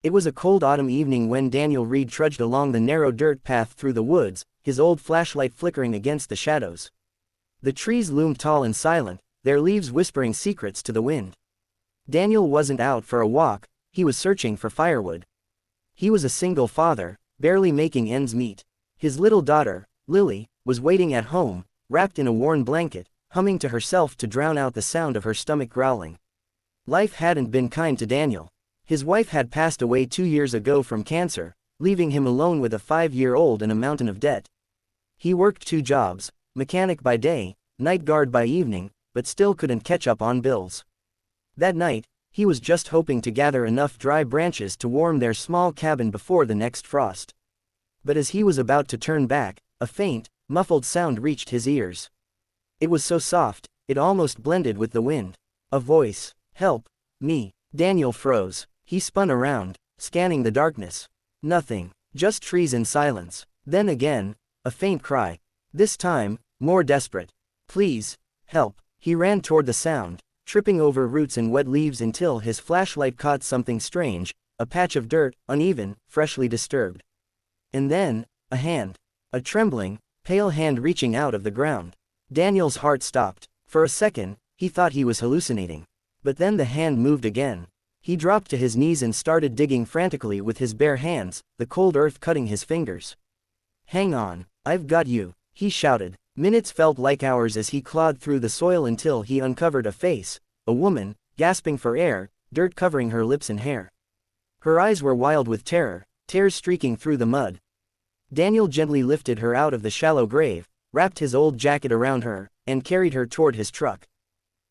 It was a cold autumn evening when Daniel Reed trudged along the narrow dirt path through the woods, his old flashlight flickering against the shadows. The trees loomed tall and silent, their leaves whispering secrets to the wind. Daniel wasn't out for a walk, he was searching for firewood. He was a single father, barely making ends meet. His little daughter, Lily, was waiting at home, wrapped in a worn blanket, humming to herself to drown out the sound of her stomach growling. Life hadn't been kind to Daniel. His wife had passed away 2 years ago from cancer, leaving him alone with a 5-year-old and a mountain of debt. He worked 2 jobs, mechanic by day, night guard by evening, but still couldn't catch up on bills. That night, he was just hoping to gather enough dry branches to warm their small cabin before the next frost. But as he was about to turn back, a faint, muffled sound reached his ears. It was so soft, it almost blended with the wind. A voice. "Help me." Daniel froze. He spun around, scanning the darkness. Nothing, just trees and silence. Then again, a faint cry. This time, more desperate. "Please, help." He ran toward the sound, tripping over roots and wet leaves until his flashlight caught something strange, a patch of dirt, uneven, freshly disturbed. And then, a hand. A trembling, pale hand reaching out of the ground. Daniel's heart stopped. For a second, he thought he was hallucinating. But then the hand moved again. He dropped to his knees and started digging frantically with his bare hands, the cold earth cutting his fingers. "Hang on, I've got you," he shouted. Minutes felt like hours as he clawed through the soil until he uncovered a face, a woman, gasping for air, dirt covering her lips and hair. Her eyes were wild with terror, tears streaking through the mud. Daniel gently lifted her out of the shallow grave, wrapped his old jacket around her, and carried her toward his truck.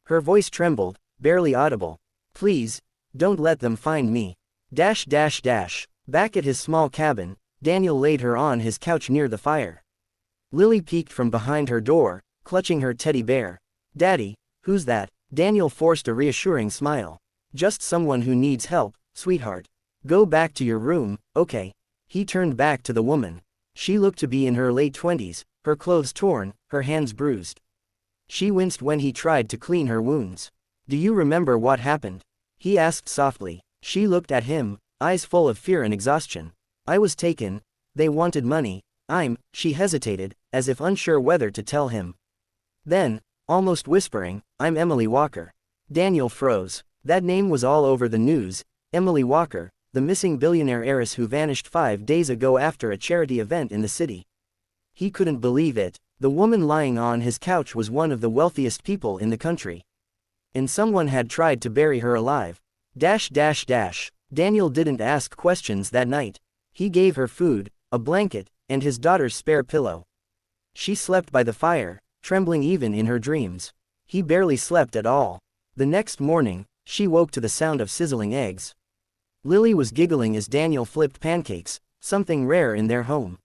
Her voice trembled, barely audible. "Please, don't let them find me." Back at his small cabin, Daniel laid her on his couch near the fire. Lily peeked from behind her door, clutching her teddy bear. "Daddy, who's that?" Daniel forced a reassuring smile. "Just someone who needs help, sweetheart. Go back to your room, okay?" He turned back to the woman. She looked to be in her late 20s, her clothes torn, her hands bruised. She winced when he tried to clean her wounds. "Do you remember what happened?" he asked softly. She looked at him, eyes full of fear and exhaustion. "I was taken. They wanted money. She hesitated, as if unsure whether to tell him. Then, almost whispering, "I'm Emily Walker." Daniel froze. That name was all over the news. Emily Walker, the missing billionaire heiress who vanished 5 days ago after a charity event in the city. He couldn't believe it. The woman lying on his couch was one of the wealthiest people in the country. And someone had tried to bury her alive. Daniel didn't ask questions that night. He gave her food, a blanket, and his daughter's spare pillow. She slept by the fire, trembling even in her dreams. He barely slept at all. The next morning, she woke to the sound of sizzling eggs. Lily was giggling as Daniel flipped pancakes, something rare in their home.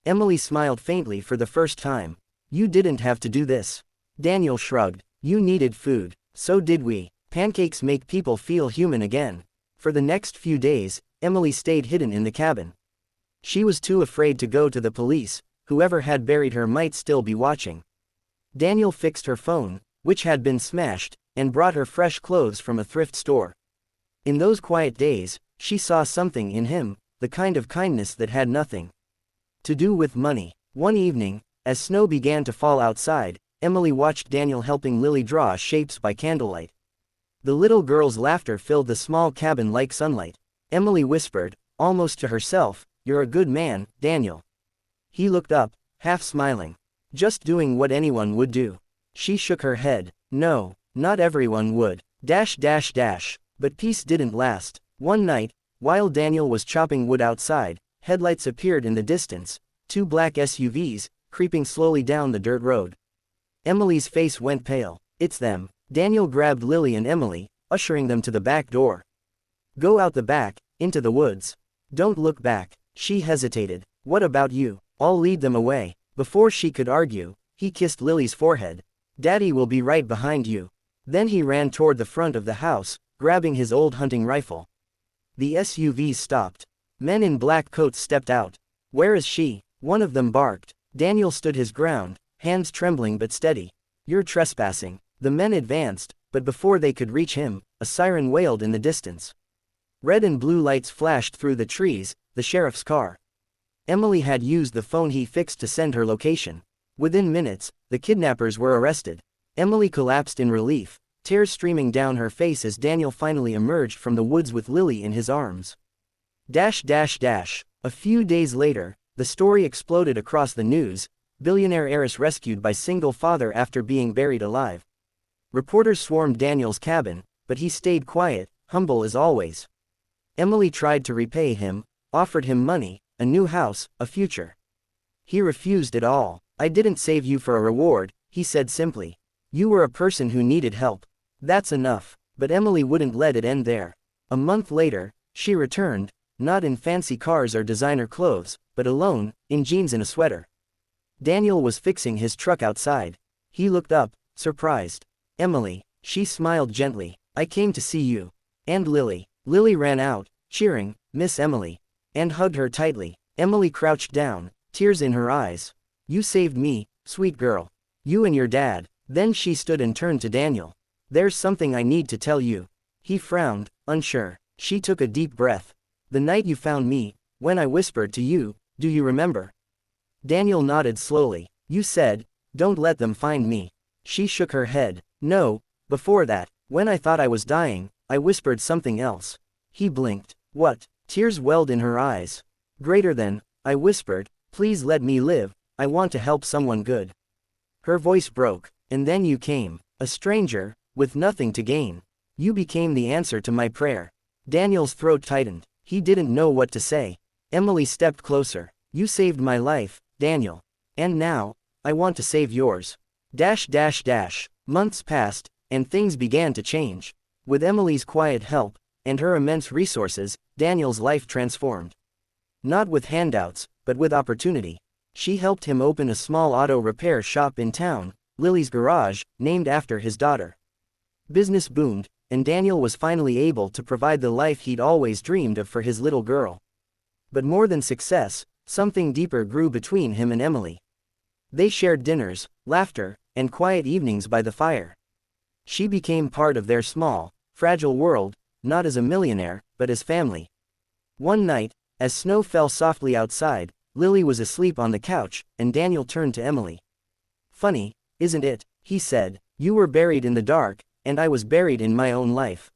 Emily smiled faintly for the first time. "You didn't have to do this." Daniel shrugged. "You needed food. So did we. Pancakes make people feel human again." For the next few days, Emily stayed hidden in the cabin. She was too afraid to go to the police. Whoever had buried her might still be watching. Daniel fixed her phone, which had been smashed, and brought her fresh clothes from a thrift store. In those quiet days, she saw something in him, the kind of kindness that had nothing to do with money. One evening, as snow began to fall outside, Emily watched Daniel helping Lily draw shapes by candlelight. The little girl's laughter filled the small cabin like sunlight. Emily whispered, almost to herself, "You're a good man, Daniel." He looked up, half smiling. "Just doing what anyone would do." She shook her head. "No, not everyone would." But peace didn't last. One night, while Daniel was chopping wood outside, headlights appeared in the distance, 2 black SUVs, creeping slowly down the dirt road. Emily's face went pale. "It's them." Daniel grabbed Lily and Emily, ushering them to the back door. "Go out the back, into the woods. Don't look back." She hesitated. "What about you? I'll lead them away." Before she could argue, he kissed Lily's forehead. "Daddy will be right behind you." Then he ran toward the front of the house, grabbing his old hunting rifle. The SUVs stopped. Men in black coats stepped out. "Where is she?" one of them barked. Daniel stood his ground, hands trembling but steady. "You're trespassing." The men advanced, but before they could reach him, a siren wailed in the distance. Red and blue lights flashed through the trees, the sheriff's car. Emily had used the phone he fixed to send her location. Within minutes, the kidnappers were arrested. Emily collapsed in relief, tears streaming down her face as Daniel finally emerged from the woods with Lily in his arms. A few days later, the story exploded across the news: billionaire heiress rescued by single father after being buried alive. Reporters swarmed Daniel's cabin, but he stayed quiet, humble as always. Emily tried to repay him, offered him money, a new house, a future. He refused it all. "I didn't save you for a reward," he said simply. "You were a person who needed help. That's enough." But Emily wouldn't let it end there. A month later, she returned, not in fancy cars or designer clothes, but alone, in jeans and a sweater. Daniel was fixing his truck outside. He looked up, surprised. "Emily," she smiled gently, "I came to see you. And Lily." Lily ran out, cheering, "Miss Emily," and hugged her tightly. Emily crouched down, tears in her eyes. "You saved me, sweet girl. You and your dad." Then she stood and turned to Daniel. "There's something I need to tell you." He frowned, unsure. She took a deep breath. "The night you found me, when I whispered to you, do you remember?" Daniel nodded slowly. "You said, 'Don't let them find me.'" She shook her head. "No, before that, when I thought I was dying, I whispered something else." He blinked. "What?" Tears welled in her eyes. "Greater than, I whispered, 'Please let me live, I want to help someone good.'" Her voice broke. "And then you came, a stranger, with nothing to gain. You became the answer to my prayer." Daniel's throat tightened. He didn't know what to say. Emily stepped closer. "You saved my life, Daniel. And now, I want to save yours." Months passed, and things began to change. With Emily's quiet help, and her immense resources, Daniel's life transformed. Not with handouts, but with opportunity. She helped him open a small auto repair shop in town, Lily's Garage, named after his daughter. Business boomed, and Daniel was finally able to provide the life he'd always dreamed of for his little girl. But more than success, something deeper grew between him and Emily. They shared dinners, laughter, and quiet evenings by the fire. She became part of their small, fragile world, not as a millionaire, but as family. One night, as snow fell softly outside, Lily was asleep on the couch, and Daniel turned to Emily. "Funny, isn't it?" he said. "You were buried in the dark, and I was buried in my own life.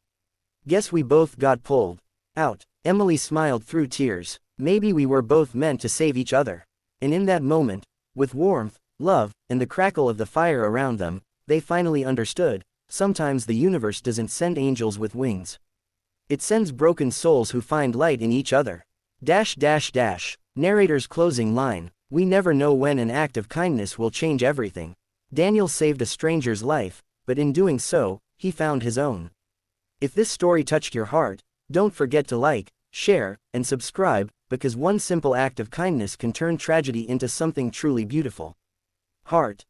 Guess we both got pulled out." Emily smiled through tears. "Maybe we were both meant to save each other." And in that moment, with warmth, love, and the crackle of the fire around them, they finally understood: sometimes the universe doesn't send angels with wings. It sends broken souls who find light in each other. Narrator's closing line: "We never know when an act of kindness will change everything." Daniel saved a stranger's life, but in doing so, he found his own. If this story touched your heart, don't forget to like, share, and subscribe, because one simple act of kindness can turn tragedy into something truly beautiful. Heart.